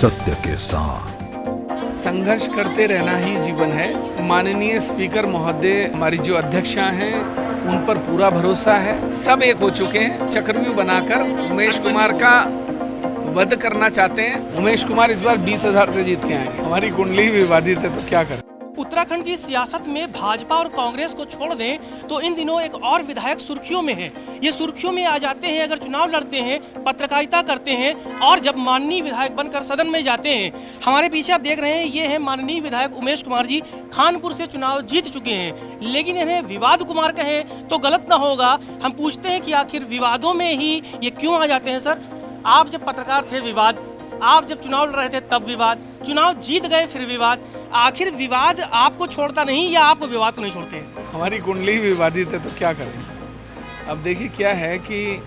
सत्य के साथ। संघर्ष करते रहना ही जीवन है। माननीय स्पीकर महोदय, हमारी जो अध्यक्षा हैं, उन पर पूरा भरोसा है। सब एक हो चुके हैं। चक्रव्यूह बनाकर उमेश कुमार का वध करना चाहते हैं। उमेश कुमार इस बार 20,000 से जीत के आएंगे। हमारी कुंडली विवादित है तो क्या करें। उत्तराखंड की सियासत में भाजपा और कांग्रेस को छोड़ दें तो इन दिनों एक और विधायक सुर्खियों में है। ये सुर्खियों में आ जाते हैं अगर चुनाव लड़ते हैं, पत्रकारिता करते हैं और जब माननीय विधायक बनकर सदन में जाते हैं। हमारे पीछे आप देख रहे हैं, ये है माननीय विधायक उमेश कुमार जी। खानपुर से चुनाव जीत चुके हैं, लेकिन इन्हें विवाद कुमार कहें तो गलत ना होगा। हम पूछते हैं कि आखिर विवादों में ही ये क्यों आ जाते हैं। सर, आप जब पत्रकार थे विवाद, आप जब चुनाव लड़ रहे थे तब विवाद, चुनाव जीत गए फिर विवाद। आखिर विवाद आपको छोड़ता नहीं या आपको विवाद को नहीं छोड़ते? हमारी कुंडली विवादित है तो क्या करें। अब देखिए क्या है कि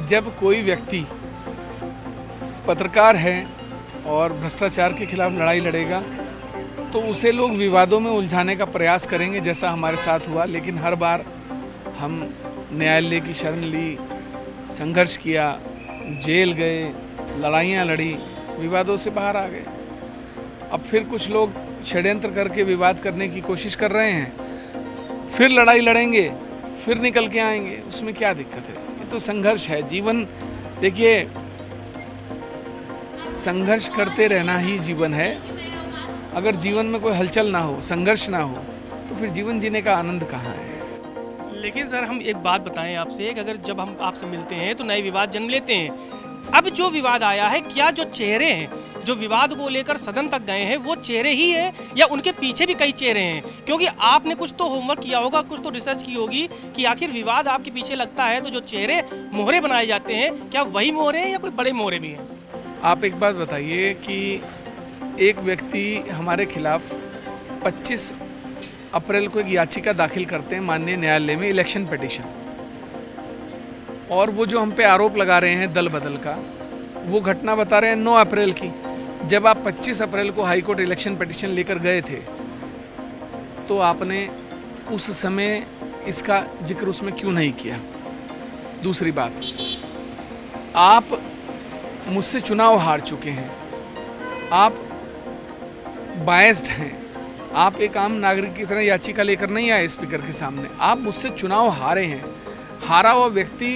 जब कोई व्यक्ति पत्रकार है और भ्रष्टाचार के खिलाफ लड़ाई लड़ेगा तो उसे लोग विवादों में उलझाने का प्रयास करेंगे, जैसा हमारे साथ हुआ। लेकिन हर बार हम न्यायालय की शरण ली, संघर्ष किया, जेल गए, लड़ाइयाँ लड़ी, विवादों से बाहर आ गए। अब फिर कुछ लोग षड्यंत्र करके विवाद करने की कोशिश कर रहे हैं, फिर लड़ाई लड़ेंगे, फिर निकल के आएंगे। उसमें क्या दिक्कत है? ये तो संघर्ष है। जीवन देखिए, संघर्ष करते रहना ही जीवन है। अगर जीवन में कोई हलचल ना हो, संघर्ष ना हो, तो फिर जीवन जीने का आनंद कहाँ है। लेकिन सर, हम एक बात बताएं आपसे कि अगर जब हम आपसे मिलते हैं तो नए विवाद जन्म लेते हैं। अब जो विवाद आया है, क्या जो चेहरे हैं जो विवाद को लेकर सदन तक गए हैं वो चेहरे ही हैं या उनके पीछे भी कई चेहरे हैं? क्योंकि आपने कुछ तो होमवर्क किया होगा, कुछ तो रिसर्च की होगी कि आखिर विवाद आपके पीछे लगता है तो जो चेहरे मोहरे बनाए जाते हैं, क्या वही मोहरे हैं या कोई बड़े मोहरे भी हैं? आप एक बात बताइए कि एक व्यक्ति हमारे खिलाफ 25 अप्रैल को एक याचिका दाखिल करते हैं माननीय न्यायालय में, इलेक्शन पिटीशन, और वो जो हम पे आरोप लगा रहे हैं दल बदल का, वो घटना बता रहे हैं 9 अप्रैल की। जब आप 25 अप्रैल को हाई कोर्ट इलेक्शन पिटीशन लेकर गए थे तो आपने उस समय इसका जिक्र उसमें क्यों नहीं किया? दूसरी बात, आप मुझसे चुनाव हार चुके हैं, आप बायस्ड हैं, आप एक आम नागरिक की तरह याचिका लेकर नहीं आए स्पीकर के सामने। आप मुझसे चुनाव हारे हैं। हारा हुआ व्यक्ति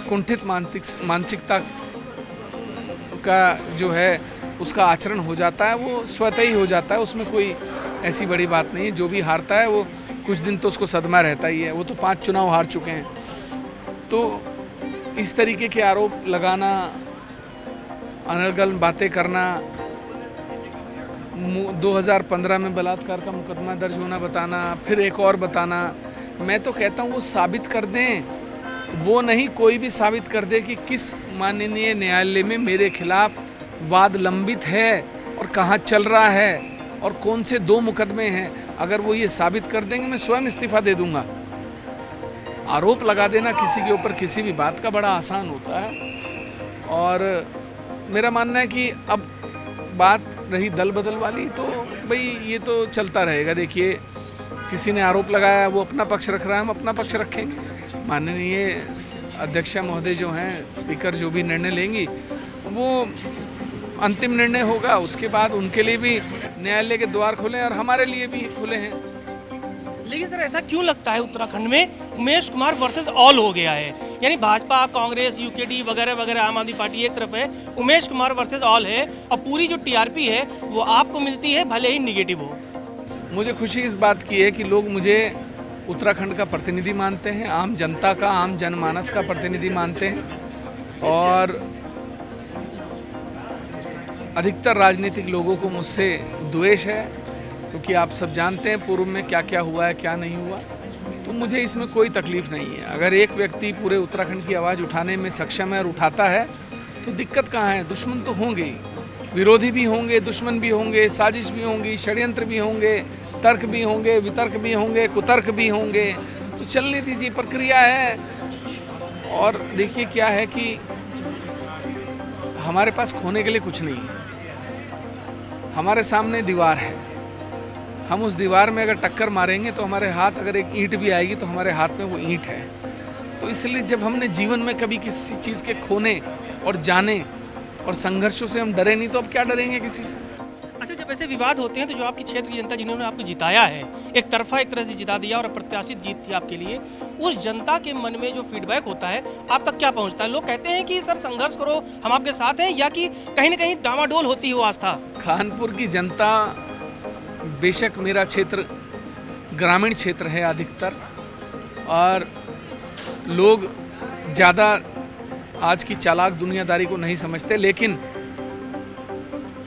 कुंठित मानसिकता का जो है उसका आचरण हो जाता है, वो स्वतः ही हो जाता है। उसमें कोई ऐसी बड़ी बात नहीं है। जो भी हारता है वो कुछ दिन तो उसको सदमा रहता ही है। वो तो 5 चुनाव हार चुके हैं। तो इस तरीके के आरोप लगाना, अनर्गल बातें करना, 2015 में बलात्कार का मुकदमा दर्ज होना बताना, फिर एक और बताना, मैं तो कहता हूँ वो साबित कर दें। वो नहीं, कोई भी साबित कर दे कि किस माननीय न्यायालय में मेरे खिलाफ वाद लंबित है और कहाँ चल रहा है और कौन से 2 मुकदमे हैं। अगर वो ये साबित कर देंगे, मैं स्वयं इस्तीफा दे दूंगा। आरोप लगा देना किसी के ऊपर किसी भी बात का बड़ा आसान होता है। और मेरा मानना है कि अब बात रही दल बदल वाली, तो भाई ये तो चलता रहेगा। देखिए, किसी ने आरोप लगाया, वो अपना पक्ष रख रहा है, हम अपना पक्ष रखेंगे। माननीय अध्यक्षा महोदय जो हैं, स्पीकर जो भी निर्णय लेंगी वो अंतिम निर्णय होगा। उसके बाद उनके लिए भी न्यायालय के द्वार खुले और हमारे लिए भी खुले हैं। लेकिन सर, ऐसा क्यों लगता है उत्तराखंड में उमेश कुमार वर्सेस ऑल हो गया है? यानी भाजपा, कांग्रेस, यूकेडी वगैरह वगैरह, आम आदमी पार्टी एक तरफ है, उमेश कुमार वर्सेस ऑल है और पूरी जो टीआरपी है वो आपको मिलती है, भले ही निगेटिव हो। मुझे खुशी इस बात की है कि लोग मुझे उत्तराखंड का प्रतिनिधि मानते हैं, आम जनता का, आम जनमानस का प्रतिनिधि मानते हैं। और अधिकतर राजनीतिक लोगों को मुझसे द्वेष है, क्योंकि आप सब जानते हैं पूर्व में क्या क्या हुआ है, क्या नहीं हुआ। तो मुझे इसमें कोई तकलीफ नहीं है। अगर एक व्यक्ति पूरे उत्तराखंड की आवाज़ उठाने में सक्षम है और उठाता है तो दिक्कत कहाँ है? दुश्मन तो होंगे ही, विरोधी भी होंगे, दुश्मन भी होंगे, साजिश भी होंगी, षड्यंत्र भी होंगे, तर्क भी होंगे, वितर्क भी होंगे, कुतर्क भी होंगे। तो चलने दीजिए, प्रक्रिया है। और देखिए क्या है कि हमारे पास खोने के लिए कुछ नहीं है। हमारे सामने दीवार है, हम उस दीवार में अगर टक्कर मारेंगे तो हमारे हाथ, अगर एक ईंट भी आएगी तो हमारे हाथ में वो ईंट है। तो इसलिए जब हमने जीवन में कभी किसी चीज़ के खोने और जाने और संघर्षों से हम डरे नहीं तो अब क्या डरेंगे किसी से। अच्छा, जब ऐसे विवाद होते हैं तो जो आपकी क्षेत्र की जनता जिन्होंने आपको जिताया है, एक तरफा एक तरह से जिता दिया और अप्रत्याशित जीत थी आपके लिए, उस जनता के मन में जो फीडबैक होता है आप तक क्या पहुंचता है? लोग कहते हैं कि सर संघर्ष करो, हम आपके साथ हैं, या कि कहीं ना कहीं डामाडोल होती है वो आस्था? कानपुर की जनता, बेशक मेरा क्षेत्र ग्रामीण क्षेत्र है अधिकतर, और लोग ज़्यादा आज की चालाक दुनियादारी को नहीं समझते, लेकिन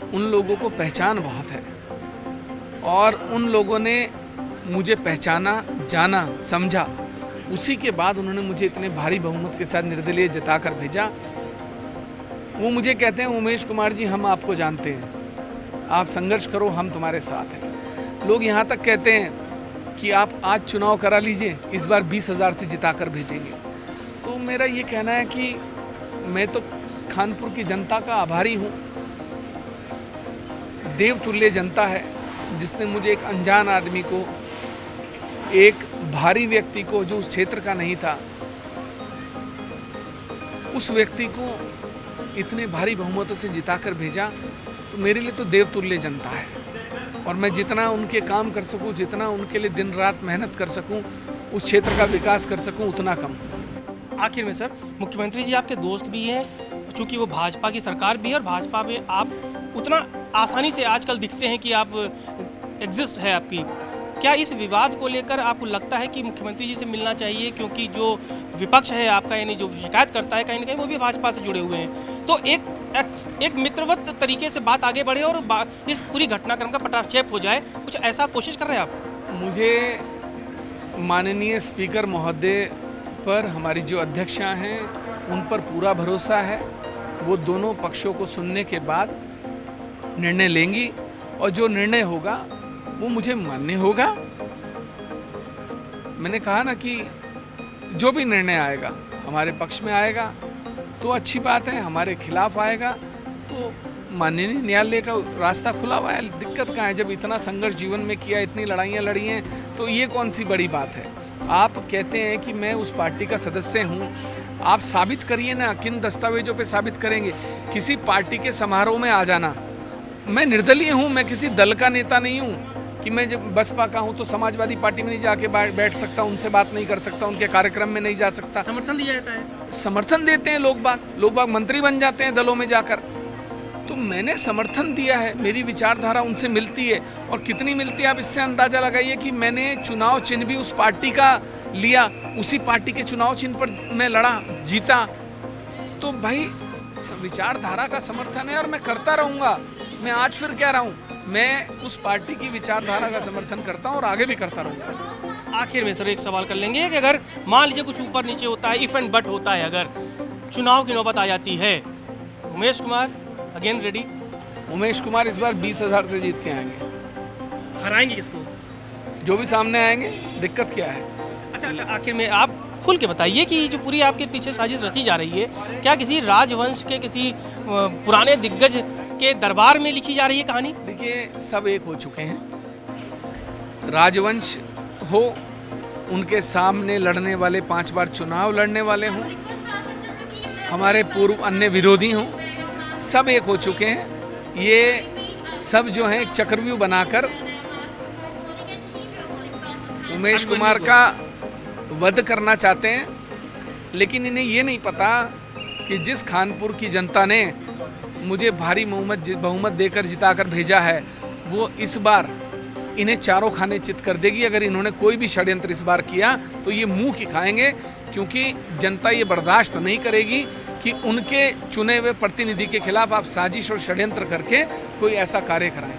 उन लोगों को पहचान बहुत है और उन लोगों ने मुझे पहचाना, जाना, समझा। उसी के बाद उन्होंने मुझे इतने भारी बहुमत के साथ निर्दलीय जिताकर भेजा। वो मुझे कहते हैं, उमेश कुमार जी हम आपको जानते हैं, आप संघर्ष करो, हम तुम्हारे साथ हैं। लोग यहाँ तक कहते हैं कि आप आज चुनाव करा लीजिए, इस बार 20,000 से जिताकर भेजेंगे। तो मेरा ये कहना है कि मैं तो कानपुर की जनता का आभारी हूँ। देवतुल्य जनता है जिसने मुझे, एक अनजान आदमी को, एक भारी व्यक्ति को जो उस क्षेत्र का नहीं था, उस व्यक्ति को इतने भारी बहुमतों से जिताकर भेजा। तो मेरे लिए तो देवतुल्य जनता है और मैं जितना उनके काम कर सकूं, जितना उनके लिए दिन रात मेहनत कर सकूं, उस क्षेत्र का विकास कर सकूं, उतना कम। आखिर में सर, मुख्यमंत्री जी आपके दोस्त भी हैं, चूँकि वो भाजपा की सरकार भी है और भाजपा में आप उतना आसानी से आजकल दिखते हैं कि आप एग्जिस्ट है आपकी। क्या इस विवाद को लेकर आपको लगता है कि मुख्यमंत्री जी से मिलना चाहिए, क्योंकि जो विपक्ष है आपका, यानी जो शिकायत करता है, कहीं ना कहीं वो भी भाजपा से जुड़े हुए हैं, तो एक मित्रवत तरीके से बात आगे बढ़े और इस पूरी घटनाक्रम का पटाक्षेप हो जाए, कुछ ऐसा कोशिश कर रहे हैं आप? मुझे माननीय स्पीकर महोदय पर, हमारी जो अध्यक्षा हैं उन पर पूरा भरोसा है। वो दोनों पक्षों को सुनने के बाद निर्णय लेंगी और जो निर्णय होगा वो मुझे मान्य होगा। मैंने कहा ना कि जो भी निर्णय आएगा हमारे पक्ष में आएगा तो अच्छी बात है, हमारे खिलाफ आएगा तो माननीय न्यायालय का रास्ता खुला हुआ है। दिक्कत कहाँ है? जब इतना संघर्ष जीवन में किया, इतनी लड़ाइयाँ लड़ी हैं, तो ये कौन सी बड़ी बात है? आप कहते हैं कि मैं उस पार्टी का सदस्य हूँ, आप साबित करिए ना, किन दस्तावेजों पे साबित करेंगे? किसी पार्टी के समारोह में आ जाना, मैं निर्दलीय हूँ, मैं किसी दल का नेता नहीं हूँ कि मैं जब बसपा का हूँ तो समाजवादी पार्टी में नहीं जाके बैठ सकता, उनसे बात नहीं कर सकता, उनके कार्यक्रम में नहीं जा सकता। समर्थन दिया जाता है, समर्थन देते हैं लोग बाग मंत्री बन जाते हैं दलों में जाकर। तो मैंने समर्थन दिया है, मेरी विचारधारा उनसे मिलती है, और कितनी मिलती है आप इससे अंदाजा लगाइए कि मैंने चुनाव चिन्ह भी उस पार्टी का लिया, उसी पार्टी के चुनाव चिन्ह पर मैं लड़ा, जीता। तो भाई विचारधारा का समर्थन है और मैं करता रहूँगा। मैं आज फिर कह रहा हूँ, मैं उस पार्टी की विचारधारा का समर्थन करता हूँ और आगे भी करता रहूँगा। आखिर में सर एक सवाल कर लेंगे कि अगर मान लीजिए कुछ ऊपर नीचे होता है, इफ एंड बट होता है, अगर चुनाव की नौबत आ जाती है, उमेश कुमार अगेन रेडी? उमेश कुमार इस बार 20,000 से जीत के आएंगे। हराएंगे किसको? जो भी सामने आएंगे, दिक्कत क्या है? अच्छा, आखिर में आप खुल के बताइए कि जो पूरी आपके पीछे साजिश रची जा रही है, क्या किसी राजवंश के, किसी पुराने दिग्गज के दरबार में लिखी जा रही है कहानी? देखिए, सब एक हो चुके हैं। राजवंश हो, उनके सामने लड़ने वाले 5 बार चुनाव लड़ने वाले हों, हमारे पूर्व अन्य विरोधी हों, सब एक हो चुके हैं। ये सब जो है एक चक्रव्यूह बनाकर उमेश कुमार का वध करना चाहते हैं, लेकिन इन्हें ये नहीं पता कि जिस कानपुर की जनता ने मुझे भारी बहुमत देकर जिताकर भेजा है, वो इस बार इन्हें चारों खाने चित कर देगी। अगर इन्होंने कोई भी षड्यंत्र इस बार किया तो ये मुंह की खाएंगे, क्योंकि जनता ये बर्दाश्त नहीं करेगी कि उनके चुने हुए प्रतिनिधि के खिलाफ आप साजिश और षड्यंत्र करके कोई ऐसा कार्य कराएं।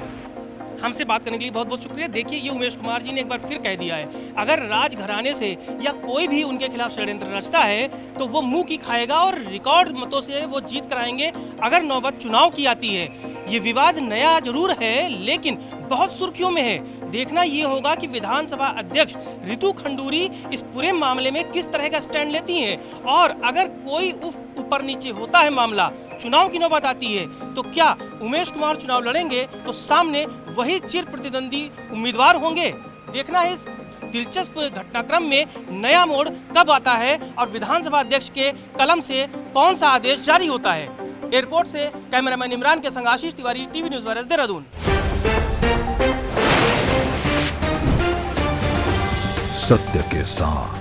हमसे बात करने के लिए बहुत बहुत शुक्रिया। देखिए, ये उमेश कुमार जी ने एक बार फिर कह दिया है, अगर राजघराने से या कोई भी उनके खिलाफ षड्यंत्र रचता है तो वो मुंह की खाएगा और रिकॉर्ड मतों से वो जीत कराएंगे अगर नौबत चुनाव की आती है। ये विवाद नया जरूर है, लेकिन बहुत सुर्खियों में है। देखना ये होगा कि विधानसभा अध्यक्ष रितु खंडूरी इस पूरे मामले में किस तरह का स्टैंड लेती हैं, और अगर कोई ऊपर नीचे होता है मामला, चुनाव की नौबत आती है, तो क्या उमेश कुमार चुनाव लड़ेंगे तो सामने वही चिर प्रतिद्वंदी उम्मीदवार होंगे? देखना है इस दिलचस्प घटनाक्रम में नया मोड़ कब आता है और विधानसभा अध्यक्ष के कलम से कौन सा आदेश जारी होता है। एयरपोर्ट से कैमरामैन इमरान के संग Ashish Tiwari, TV news virus, Dehradun. सत्य के साथ।